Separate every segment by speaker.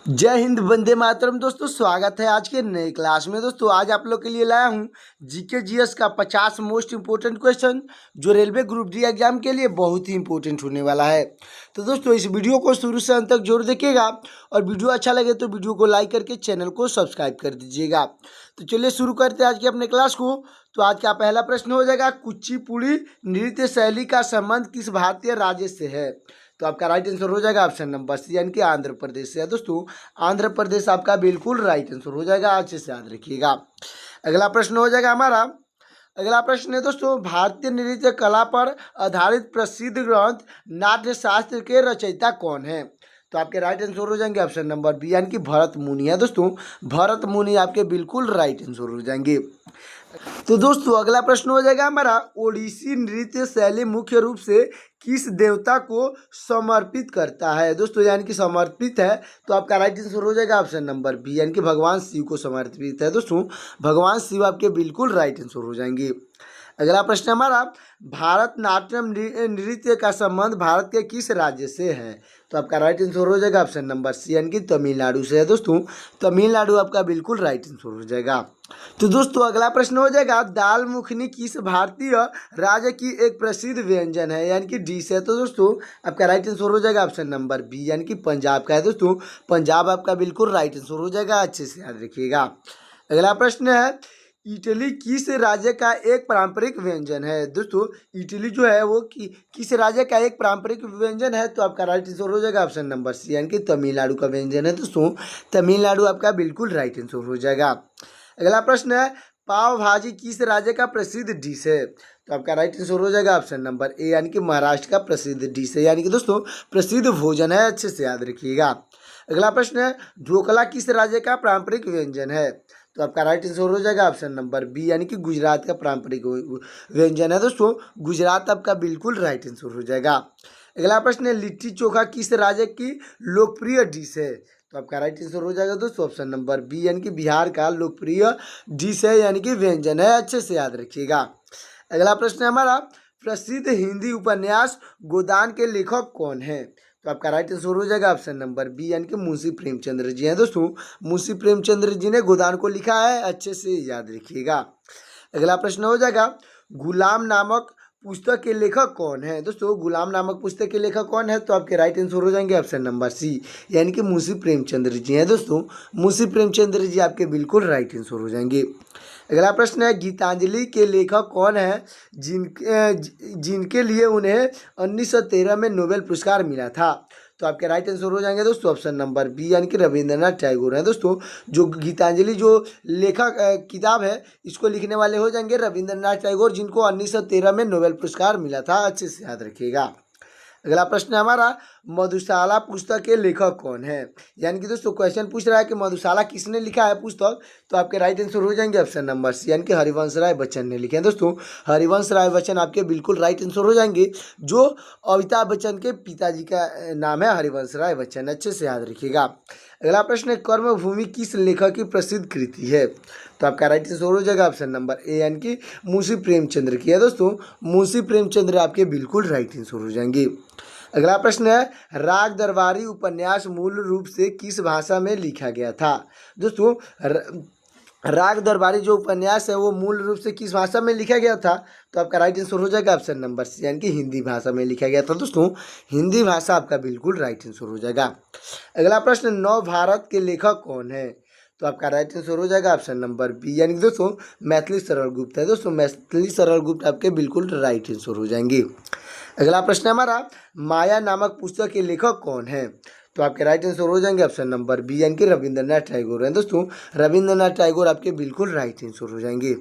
Speaker 1: जय हिंद, वंदे मातरम। दोस्तों स्वागत है आज के नए क्लास में। दोस्तों आज आप लोग के लिए लाया हूं जीके जीएस का 50 मोस्ट इंपोर्टेंट क्वेश्चन जो रेलवे ग्रुप डी एग्जाम के लिए बहुत ही इंपॉर्टेंट होने वाला है। तो दोस्तों इस वीडियो को शुरू से अंत तक जरूर देखिएगा और वीडियो अच्छा लगे तो वीडियो को लाइक करके चैनल को सब्सक्राइब कर दीजिएगा। तो चलिए शुरू करते हैं आज के अपने क्लास को। तो आज का पहला प्रश्न हो जाएगा, कुचिपुड़ी नृत्य शैली का संबंध किस भारतीय राज्य से है? तो आपका राइट आंसर हो जाएगा ऑप्शन नंबर सी यानी कि आंध्र प्रदेश से है। दोस्तों आंध्र प्रदेश आपका बिल्कुल राइट आंसर हो जाएगा, अच्छे से याद रखिएगा। अगला प्रश्न हो जाएगा हमारा, अगला प्रश्न है दोस्तों, भारतीय नृत्य कला पर आधारित प्रसिद्ध ग्रंथ नाट्य शास्त्र के रचयिता कौन है? तो आपके राइट आंसर हो जाएंगे ऑप्शन नंबर बी यानी कि भरत मुनि है। दोस्तों भरत मुनि आपके बिल्कुल राइट आंसर हो जाएंगे। तो दोस्तों अगला प्रश्न हो जाएगा हमारा, ओडिसी नृत्य शैली मुख्य रूप से किस देवता को समर्पित करता है? दोस्तों यानी कि समर्पित है, तो आपका राइट आंसर हो जाएगा ऑप्शन नंबर बी यानी कि भगवान शिव को समर्पित है। दोस्तों भगवान शिव आपके बिल्कुल राइट आंसर हो जाएंगे। अगला प्रश्न हमारा, भारतनाट्यम नृत्य का संबंध भारत के किस राज्य से है? तो आपका राइट आंसर हो जाएगा ऑप्शन नंबर सी यानी कि तमिलनाडु से है। दोस्तों तमिलनाडु आपका बिल्कुल राइट आंसर हो जाएगा। तो दोस्तों अगला प्रश्न हो जाएगा, दाल मखनी किस भारतीय राज्य की एक प्रसिद्ध व्यंजन है यानी कि डिश है? तो दोस्तों आपका राइट आंसर हो जाएगा ऑप्शन नंबर बी यानी कि पंजाब का है। दोस्तों पंजाब आपका बिल्कुल राइट आंसर हो जाएगा, अच्छे से याद रखिएगा। अगला प्रश्न है, इटली किस राज्य का एक पारंपरिक व्यंजन है? दोस्तों इटली जो है वो किस राज्य का एक पारंपरिक व्यंजन है? तो आपका राइट आंसर हो जाएगा ऑप्शन नंबर सी यानी कि तमिलनाडु का व्यंजन है। दोस्तों तमिलनाडु आपका बिल्कुल राइट आंसर हो जाएगा। अगला प्रश्न है, पाव भाजी किस राज्य का प्रसिद्ध डिश है? तो आपका राइट आंसर हो जाएगा ऑप्शन नंबर ए यानी कि महाराष्ट्र का प्रसिद्ध डिश है, यानी कि दोस्तों प्रसिद्ध भोजन है, अच्छे से याद रखिएगा। अगला प्रश्न है, ढोकला किस राज्य का पारंपरिक व्यंजन है? तो आपका राइट आंसर हो जाएगा ऑप्शन नंबर बी यानी कि गुजरात का पारंपरिक व्यंजन है। दोस्तों गुजरात आपका बिल्कुल राइट आंसर हो जाएगा। अगला प्रश्न है, लिट्टी चोखा किस राज्य की लोकप्रिय डिश है? तो आपका राइट आंसर हो जाएगा दोस्तों ऑप्शन नंबर बी यानी कि बिहार का लोकप्रिय डिश है यानी कि व्यंजन है, अच्छे से याद रखिएगा। अगला प्रश्न है हमारा, प्रसिद्ध हिंदी उपन्यास गोदान के लेखक कौन है? तो आपका राइट आंसर हो जाएगा ऑप्शन नंबर बी यानी कि मुंशी प्रेमचंद्र जी हैं। दोस्तों मुंशी प्रेमचंद्र जी ने गोदान को लिखा है, अच्छे से याद रखिएगा। अगला प्रश्न हो जाएगा, गुलाम नामक पुस्तक के लेखक कौन है? दोस्तों गुलाम नामक पुस्तक के लेखक कौन है? तो आपके राइट आंसर हो जाएंगे ऑप्शन नंबर सी यानी कि मुंशी प्रेमचंद्र जी हैं। दोस्तों मुंशी प्रेमचंद्र जी आपके बिल्कुल राइट आंसर हो जाएंगे। अगला प्रश्न है, गीतांजलि के लेखक कौन है जिनके लिए उन्हें 1913 में नोबेल पुरस्कार मिला था? तो आपके राइट आंसर हो जाएंगे दोस्तों ऑप्शन नंबर बी यानी कि रविंद्रनाथ टैगोर हैं। दोस्तों जो गीतांजलि जो लेखक किताब है इसको लिखने वाले हो जाएंगे रविंद्रनाथ टैगोर, जिनको 1913 में नोबेल पुरस्कार मिला था, अच्छे से याद रखिएगा। अगला प्रश्न है हमारा, मधुशाला पुस्तक के लेखक कौन है? यानी कि दोस्तों क्वेश्चन पूछ रहा है कि मधुशाला किसने लिखा है पुस्तक, तो आपके राइट आंसर हो जाएंगे ऑप्शन नंबर सी यानी कि हरिवंश राय बच्चन ने लिखे हैं। दोस्तों हरिवंश राय बच्चन आपके बिल्कुल राइट आंसर हो जाएंगे, जो अमिताभ बच्चन के पिताजी का नाम है हरिवंश राय बच्चन, अच्छे से याद रखिएगा। अगला प्रश्न है, कर्मभूमि किस लेखक की प्रसिद्ध कृति है? तो आपका राइट आंसर हो जाएगा ऑप्शन नंबर ए यानी कि मुंशी प्रेमचंद्र की है। दोस्तों मुंशी प्रेमचंद्र आपके बिल्कुल राइट आंसर हो जाएंगे। अगला प्रश्न है, राग दरबारी उपन्यास मूल रूप से किस भाषा में लिखा गया था? दोस्तों राग दरबारी जो उपन्यास है वो मूल रूप से किस भाषा में लिखा गया था? तो आपका राइट आंसर हो जाएगा ऑप्शन नंबर सी यानी कि हिंदी भाषा में लिखा गया था। दोस्तों हिंदी भाषा आपका बिल्कुल राइट आंसर हो जाएगा। अगला प्रश्न, नव भारत के लेखक कौन है? तो आपका राइट आंसर हो जाएगा ऑप्शन नंबर बी यानी कि दोस्तों मैथिली शरण गुप्त है। दोस्तों मैथिली शरण गुप्त आपके बिल्कुल राइट आंसर हो जाएंगे। अगला प्रश्न हमारा, माया नामक पुस्तक के लेखक कौन है? तो आपके राइट आंसर हो जाएंगे ऑप्शन नंबर बी यानी कि रविंद्रनाथ टैगोर हैं। दोस्तों रविंद्रनाथ टैगोर आपके बिल्कुल राइट आंसर हो जाएंगे।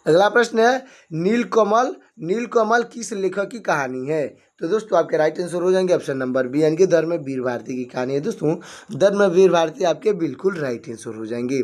Speaker 1: अगला प्रश्न है, नीलकमल किस लेखक की कहानी है? तो दोस्तों आपके राइट आंसर हो जाएंगे ऑप्शन नंबर बी यानी कि धर्मवीर भारती की कहानी है। दोस्तों धर्मवीर भारती आपके बिल्कुल राइट आंसर हो जाएंगे।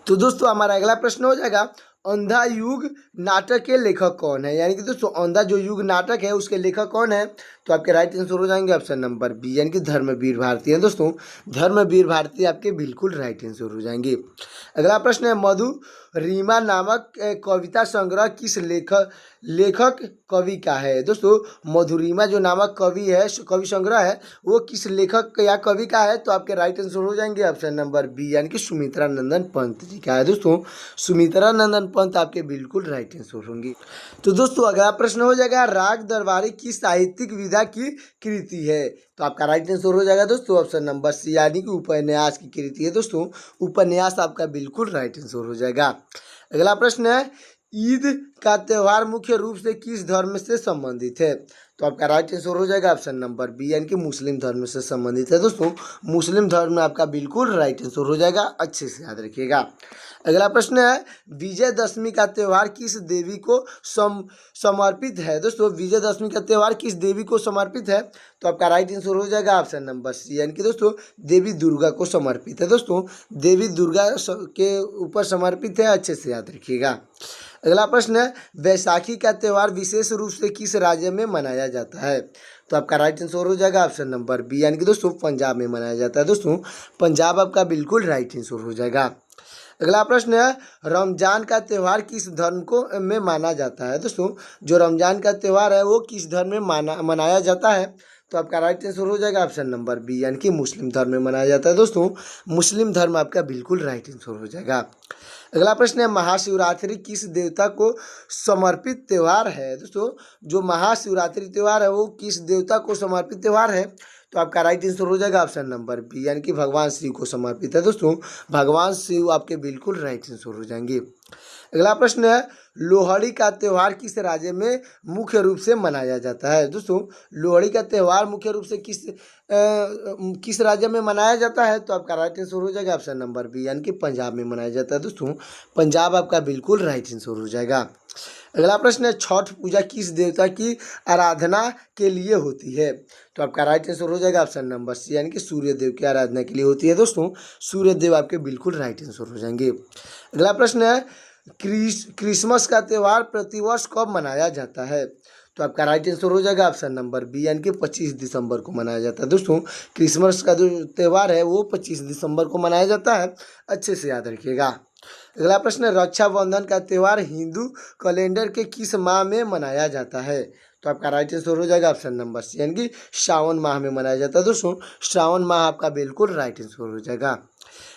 Speaker 1: तो दोस्तों हमारा अगला प्रश्न हो जाएगा, अंधा युग नाटक के लेखक कौन है? यानी कि दोस्तों अंधा जो युग नाटक है उसके लेखक कौन है? तो आपके राइट आंसर हो जाएंगे ऑप्शन नंबर बी यानी कि धर्मवीर भारती है दोस्तों। धर्मवीर भारती आपके बिल्कुल राइट आंसर हो जाएंगे। अगला प्रश्न है मधु रीमा नामक कविता संग्रह किस लेखक कवि का है। दोस्तों मधुरिमा जो नामक कवि है, कवि संग्रह है, वो किस लेखक या कवि का है। तो आपके राइट आंसर हो जाएंगे ऑप्शन नंबर बी यानी कि सुमित्रा नंदन पंत जी का है। दोस्तों सुमित्रा नंदन पंत आपके बिल्कुल राइट आंसर होंगे। तो दोस्तों अगला प्रश्न हो जाएगा राग दरबारी की साहित्यिक विधा की कृति है। तो आपका राइट आंसर हो जाएगा दोस्तों ऑप्शन नंबर सी यानी कि उपन्यास की कृति है। दोस्तों उपन्यास आपका बिल्कुल राइट आंसर हो जाएगा। अगला प्रश्न है ईद का त्यौहार मुख्य रूप से किस धर्म से संबंधित है। तो आपका राइट आंसर हो जाएगा ऑप्शन नंबर बी यानी कि मुस्लिम धर्म से संबंधित है। दोस्तों मुस्लिम धर्म में आपका बिल्कुल राइट आंसर हो जाएगा, अच्छे से याद रखिएगा। अगला प्रश्न है विजयदशमी का त्यौहार किस देवी को समर्पित है। दोस्तों विजयदशमी का त्यौहार किस देवी को समर्पित है। तो आपका राइट आंसर हो जाएगा ऑप्शन नंबर सी यानी कि दोस्तों देवी दुर्गा को समर्पित है। दोस्तों देवी दुर्गा के ऊपर समर्पित है, अच्छे से याद रखिएगा। अगला प्रश्न है बैसाखी का त्यौहार विशेष रूप से किस राज्य में मनाया जाता है। तो आपका राइट आंसर हो जाएगा ऑप्शन नंबर बी यानी कि दोस्तों पंजाब में मनाया जाता है। दोस्तों पंजाब आपका बिल्कुल राइट आंसर हो जाएगा। अगला प्रश्न है रमजान का त्यौहार किस धर्म को में माना जाता है। दोस्तों जो रमजान का त्यौहार है वो किस धर्म में मनाया जाता है। तो आपका राइट आंसर हो जाएगा ऑप्शन नंबर बी यानी कि मुस्लिम धर्म में मनाया जाता है। दोस्तों मुस्लिम धर्म आपका बिल्कुल राइट आंसर हो जाएगा। अगला प्रश्न है महाशिवरात्रि किस देवता को समर्पित त्यौहार है। दोस्तों जो महाशिवरात्रि त्यौहार है वो किस देवता को समर्पित त्यौहार है। तो आपका राइट आंसर हो जाएगा ऑप्शन नंबर बी यानी कि भगवान शिव को समर्पित है। दोस्तों भगवान शिव आपके बिल्कुल राइट आंसर हो जाएंगे। अगला प्रश्न है लोहड़ी का त्यौहार किस राज्य में मुख्य रूप से मनाया जाता है। दोस्तों लोहड़ी का त्यौहार मुख्य रूप से किस राज्य में मनाया जाता है। तो आपका राइट आंसर हो जाएगा ऑप्शन नंबर बी यानी कि पंजाब में मनाया जाता है। दोस्तों पंजाब आपका बिल्कुल राइट आंसर हो जाएगा। अगला प्रश्न है छठ पूजा किस देवता की आराधना के लिए होती है। तो आपका राइट आंसर हो जाएगा ऑप्शन नंबर सी यानी कि सूर्य देव की आराधना के लिए होती है। दोस्तों सूर्य देव आपके बिल्कुल राइट आंसर हो जाएंगे। अगला प्रश्न है क्रिसमस का त्यौहार प्रतिवर्ष कब मनाया जाता है। तो आपका राइट आंसर हो जाएगा ऑप्शन नंबर बी यानी कि 25 दिसंबर को मनाया जाता है। दोस्तों क्रिसमस का जो त्यौहार है वो 25 दिसंबर को मनाया जाता है, अच्छे से याद रखिएगा। अगला प्रश्न है रक्षाबंधन का त्यौहार हिंदू कैलेंडर के किस माह में मनाया जाता है। तो आपका राइट आंसर हो जाएगा ऑप्शन नंबर सी यानी कि श्रावण माह में मनाया जाता है। दोस्तों श्रावण माह आपका बिल्कुल राइट आंसर हो जाएगा।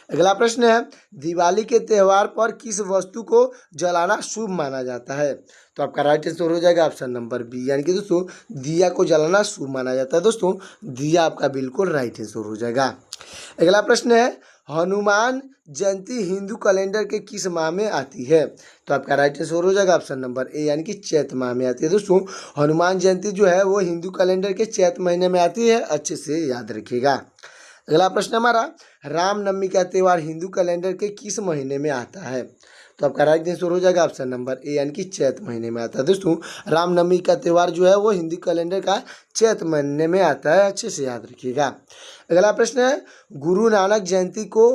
Speaker 1: अगला प्रश्न है दिवाली के त्यौहार पर किस वस्तु को जलाना शुभ माना जाता है। तो आपका राइट आंसर हो जाएगा ऑप्शन नंबर बी यानी कि दोस्तों दिया को जलाना शुभ माना जाता है। दोस्तों दिया आपका बिल्कुल राइट आंसर हो जाएगा। अगला प्रश्न है हनुमान जयंती हिंदू कैलेंडर के किस माह में आती है। तो आपका राइट आंसर हो जाएगा ऑप्शन नंबर ए यानी कि चैत माह में आती है। दोस्तों हनुमान जयंती जो है वो हिंदू कैलेंडर के चैत महीने में आती है, अच्छे से याद रखिएगा। अगला प्रश्न हमारा रामनवमी का त्यौहार हिंदू कैलेंडर के किस महीने में आता है। तो आपका राइट आंसर हो जाएगा ऑप्शन नंबर ए यानी कि चैत महीने में आता है। दोस्तों रामनवमी का त्यौहार जो है वो हिंदू कैलेंडर का चैत महीने में आता है, अच्छे से याद रखिएगा। अगला प्रश्न है गुरु नानक जयंती को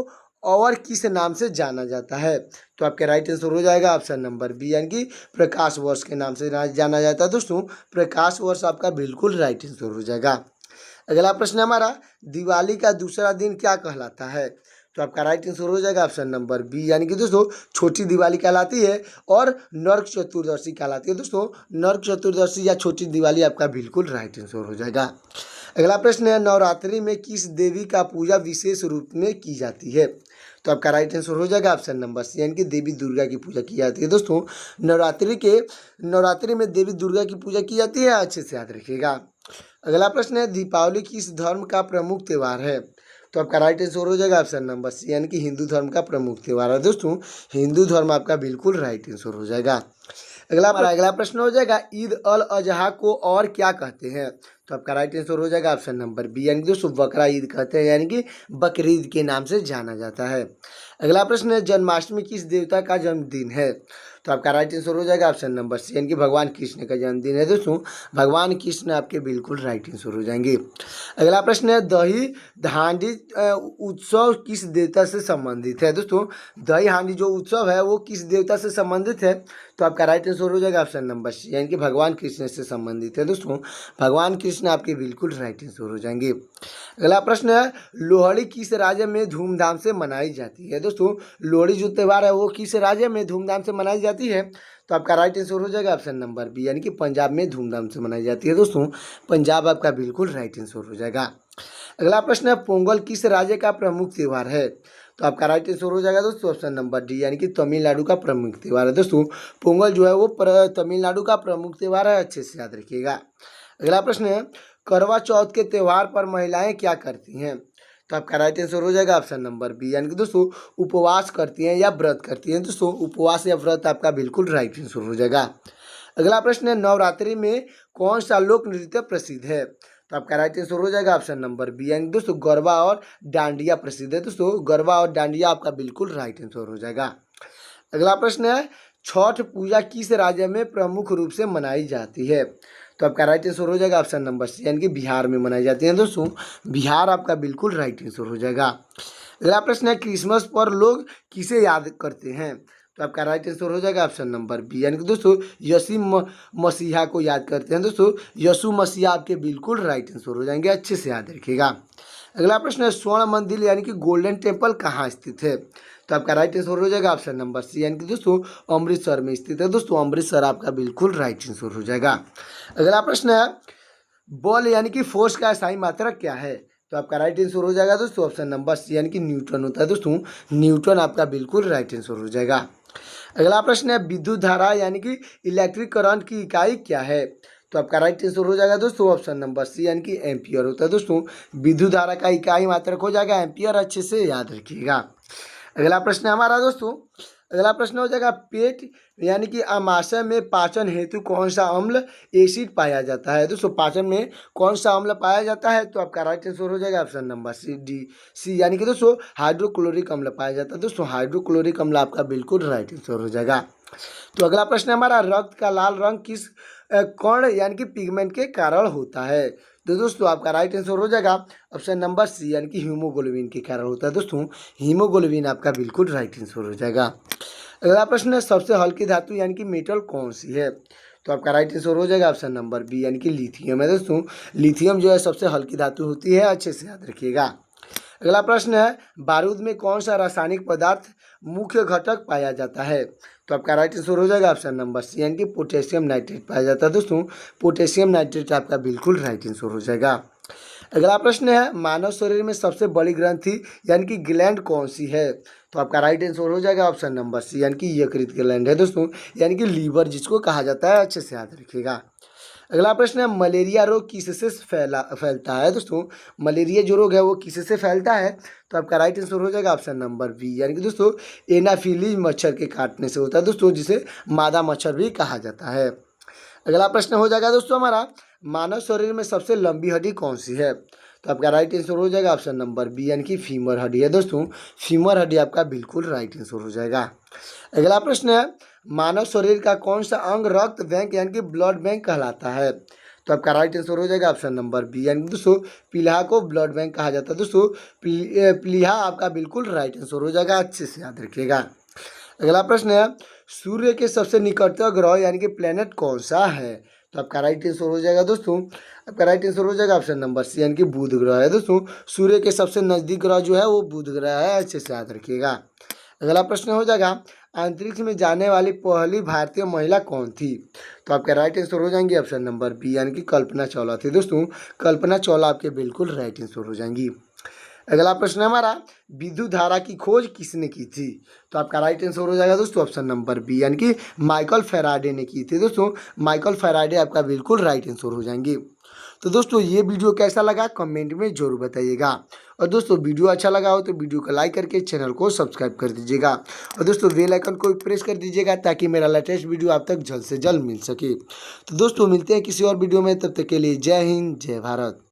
Speaker 1: और किस नाम से जाना जाता है। तो आपके राइट आंसर हो जाएगा ऑप्शन नंबर बी यानी कि प्रकाश वर्ष के नाम से जाना जाता है। दोस्तों प्रकाश वर्ष आपका बिल्कुल राइट आंसर हो जाएगा। अगला प्रश्न हमारा दिवाली का दूसरा दिन क्या कहलाता है। तो आपका राइट आंसर हो जाएगा ऑप्शन नंबर बी यानी कि दोस्तों छोटी दिवाली कहलाती है और नरक चतुर्दशी कहलाती है। दोस्तों नरक चतुर्दशी या छोटी दिवाली आपका बिल्कुल राइट आंसर हो जाएगा। अगला प्रश्न है नवरात्रि में किस देवी का पूजा विशेष रूप में की जाती है। तो आपका राइट आंसर हो जाएगा ऑप्शन नंबर सी यानी कि देवी दुर्गा की पूजा की जाती है। दोस्तों नवरात्रि में देवी दुर्गा की पूजा की जाती है, अच्छे से याद रखिएगा। अगला प्रश्न है दीपावली किस धर्म का प्रमुख त्यौहार है। तो आपका राइट आंसर हो जाएगा ऑप्शन नंबर सी यानी कि हिंदू धर्म का प्रमुख त्यौहार है। दोस्तों हिंदू धर्म आपका बिल्कुल राइट आंसर हो जाएगा। अगला प्रश्न हो जाएगा ईद अल अजहा को और क्या कहते हैं। तो आपका राइट आंसर हो जाएगा ऑप्शन नंबर बी यानी कि दोस्तों बकरा ईद कहते हैं, यानी कि बकरीद के नाम से जाना जाता है। अगला प्रश्न है जन्माष्टमी किस देवता का जन्मदिन है। तो आपका राइट आंसर हो जाएगा ऑप्शन नंबर सी, यानी कि भगवान कृष्ण का जन्मदिन है दोस्तों। भगवान कृष्ण आपके बिल्कुल राइट आंसर हो जाएंगे। अगला प्रश्न है दही हांडी उत्सव किस देवता से संबंधित है दोस्तों। दही हांडी जो उत्सव है वो किस देवता से संबंधित है, तो आपका राइट आंसर हो जाएगा ऑप्शन नंबर सी, यानी कि भगवान कृष्ण से संबंधित है दोस्तों। भगवान कृष्ण आपके बिल्कुल राइट आंसर हो जाएंगे। अगला प्रश्न है लोहड़ी किस राज्य में धूमधाम से मनाई जाती है दोस्तों। लोहड़ी जो त्यौहार है वो किस राज्य में धूमधाम से मनाई जाती है, तो आपका राइट आंसर हो जाएगा ऑप्शन नंबर बी, यानी कि पंजाब में धूमधाम से मनाई जाती है दोस्तों। पंजाब आपका बिल्कुल राइट आंसर हो जाएगा। अगला प्रश्न है पोंगल किस राज्य का प्रमुख त्यौहार है, तो आपका राइट आंसर हो जाएगा दोस्तों ऑप्शन नंबर डी, यानी कि तमिलनाडु का प्रमुख त्यौहार है दोस्तों। पोंगल जो है वो तमिलनाडु का प्रमुख त्यौहार है, अच्छे से याद रखिएगा। अगला प्रश्न है करवा चौथ के त्यौहार पर महिलाएं क्या करती हैं, तो आपका राइट आंसर हो जाएगा ऑप्शन नंबर बी, यानी कि दोस्तों उपवास करती हैं या व्रत करती हैं दोस्तों। उपवास या व्रत आपका बिल्कुल राइट आंसर हो जाएगा। अगला प्रश्न है नवरात्रि में कौन सा लोक नृत्य प्रसिद्ध है, तो आपका राइट आंसर हो जाएगा ऑप्शन नंबर बी, यानी दोस्तों गरबा और डांडिया प्रसिद्ध है दोस्तों। गरबा और डांडिया आपका बिल्कुल राइट आंसर हो जाएगा। अगला प्रश्न है छठ पूजा किस राज्य में प्रमुख रूप से मनाई जाती है, तो आपका राइट आंसर हो जाएगा ऑप्शन नंबर सी, यानी कि बिहार में मनाई जाती है दोस्तों। बिहार आपका बिल्कुल राइट आंसर हो जाएगा। अगला प्रश्न है क्रिसमस पर लोग किसे याद करते हैं, तो आपका राइट आंसर हो जाएगा ऑप्शन नंबर बी, यानी कि दोस्तों यीशु मसीहा को याद करते हैं दोस्तों। यीशु मसीहा आपके बिल्कुल राइट आंसर हो जाएंगे, अच्छे से याद रखिएगा। अगला प्रश्न है स्वर्ण मंदिर यानी कि गोल्डन टेम्पल कहाँ स्थित है, तो आपका राइट आंसर हो जाएगा ऑप्शन नंबर सी, यानी कि दोस्तों अमृतसर में स्थित है दोस्तों। अमृतसर आपका बिल्कुल राइट आंसर हो जाएगा। अगला प्रश्न है बल यानी कि फोर्स का स्थायी मात्रक क्या है, तो आपका राइट आंसर हो जाएगा दोस्तों ऑप्शन नंबर सी, यानी कि न्यूटन होता है दोस्तों। न्यूटन आपका बिल्कुल राइट आंसर हो जाएगा। अगला प्रश्न है विद्युत धारा यानी कि इलेक्ट्रिक करंट की इकाई क्या है, तो आपका राइट आंसर हो जाएगा दोस्तों ऑप्शन नंबर सी, यानी कि एम्पियर होता है दोस्तों। विद्युत धारा का इकाई मात्रक हो जाएगा एम्पियर, अच्छे से याद रखिएगा। अगला प्रश्न है हमारा दोस्तों, अगला प्रश्न हो जाएगा पेट यानी कि आमाशय में पाचन हेतु कौन सा अम्ल एसिड पाया जाता है दोस्तों। पाचन में कौन सा अम्ल पाया जाता है, तो आपका राइट आंसर हो जाएगा option number C, D C, यानी कि दोस्तों हाइड्रोक्लोरिक अम्ल पाया जाता है दोस्तों। हाइड्रोक्लोरिक अम्ल आपका बिल्कुल राइट आंसर हो जाएगा। तो अगला प्रश्न है हमारा रक्त का लाल रंग किस कण यानी कि पिगमेंट के कारण होता है, तो दोस्तों आपका राइट आंसर हो जाएगा ऑप्शन नंबर सी, यानी कि हीमोग्लोबिन के कारण होता है दोस्तों। हीमोग्लोबिन आपका बिल्कुल राइट आंसर हो जाएगा। अगला प्रश्न है सबसे हल्की धातु यानी कि मेटल कौन सी है, तो आपका राइट आंसर हो जाएगा ऑप्शन नंबर बी, यानी कि लिथियम है दोस्तों। लिथियम जो है सबसे हल्की धातु होती है, अच्छे से याद रखिएगा। अगला प्रश्न है बारूद में कौन सा रासायनिक पदार्थ मुख्य घटक पाया जाता है, तो आपका राइट आंसर हो जाएगा ऑप्शन नंबर सी, यानी कि पोटेशियम नाइट्रेट पाया जाता है दोस्तों। पोटेशियम नाइट्रेट आपका बिल्कुल राइट आंसर हो जाएगा। अगला प्रश्न है मानव शरीर में सबसे बड़ी ग्रंथि यानी कि ग्लैंड कौन सी है, तो आपका राइट आंसर हो जाएगा ऑप्शन नंबर सी, यानी कि यकृत ग्लैंड है दोस्तों, यानी कि लीवर जिसको कहा जाता है, अच्छे से याद रखिएगा। अगला प्रश्न है मलेरिया रोग किससे फैलता है दोस्तों। मलेरिया जो रोग है वो किससे फैलता है, तो आपका राइट आंसर हो जाएगा ऑप्शन नंबर बी, यानी कि दोस्तों एनाफिलीज मच्छर के काटने से होता है दोस्तों, जिसे मादा मच्छर भी कहा जाता है। अगला प्रश्न हो जाएगा दोस्तों हमारा मानव शरीर में सबसे लंबी हड्डी कौन सी है, तो आपका राइट आंसर हो जाएगा ऑप्शन नंबर बी, यानी कि फीमर हड्डी है दोस्तों। फीमर हड्डी आपका बिल्कुल राइट आंसर हो जाएगा। अगला प्रश्न है मानव शरीर का कौन सा अंग रक्त बैंक यानी कि ब्लड बैंक कहलाता है, तो आपका राइट आंसर हो जाएगा ऑप्शन नंबर बी, यानी दोस्तों प्लीहा को ब्लड बैंक कहा जाता है दोस्तों। प्लीहा आपका बिल्कुल राइट आंसर हो जाएगा, अच्छे से याद रखिएगा। अगला प्रश्न है सूर्य के सबसे निकटतम ग्रह यानी कि प्लेनेट कौन सा है, तो आपका राइट आंसर हो जाएगा दोस्तों, आपका राइट आंसर हो जाएगा ऑप्शन नंबर सी, यानी कि बुध ग्रह है दोस्तों। सूर्य के सबसे नज़दीक ग्रह जो है वो बुध ग्रह है, अच्छे से याद रखिएगा। अगला प्रश्न हो जाएगा अंतरिक्ष में जाने वाली पहली भारतीय महिला कौन थी, तो आपके राइट आंसर हो जाएंगे ऑप्शन नंबर बी, यानी कि कल्पना चावला थी दोस्तों। कल्पना चावला आपके बिल्कुल राइट आंसर हो जाएंगी। अगला प्रश्न है हमारा विद्युत धारा की खोज किसने की थी, तो आपका राइट आंसर हो जाएगा दोस्तों ऑप्शन नंबर बी, यानी कि माइकल फैराडे ने की थी दोस्तों। माइकल फैराडे आपका बिल्कुल राइट आंसर हो जाएंगे। तो दोस्तों ये वीडियो कैसा लगा कमेंट में जरूर बताइएगा, और दोस्तों वीडियो अच्छा लगा हो तो वीडियो को लाइक करके चैनल को सब्सक्राइब कर दीजिएगा, और दोस्तों बेल आइकन को प्रेस कर दीजिएगा ताकि मेरा लेटेस्ट वीडियो आप तक जल्द से जल्द मिल सके। तो दोस्तों मिलते हैं किसी और वीडियो में, तब तक के लिए जय हिंद जय भारत।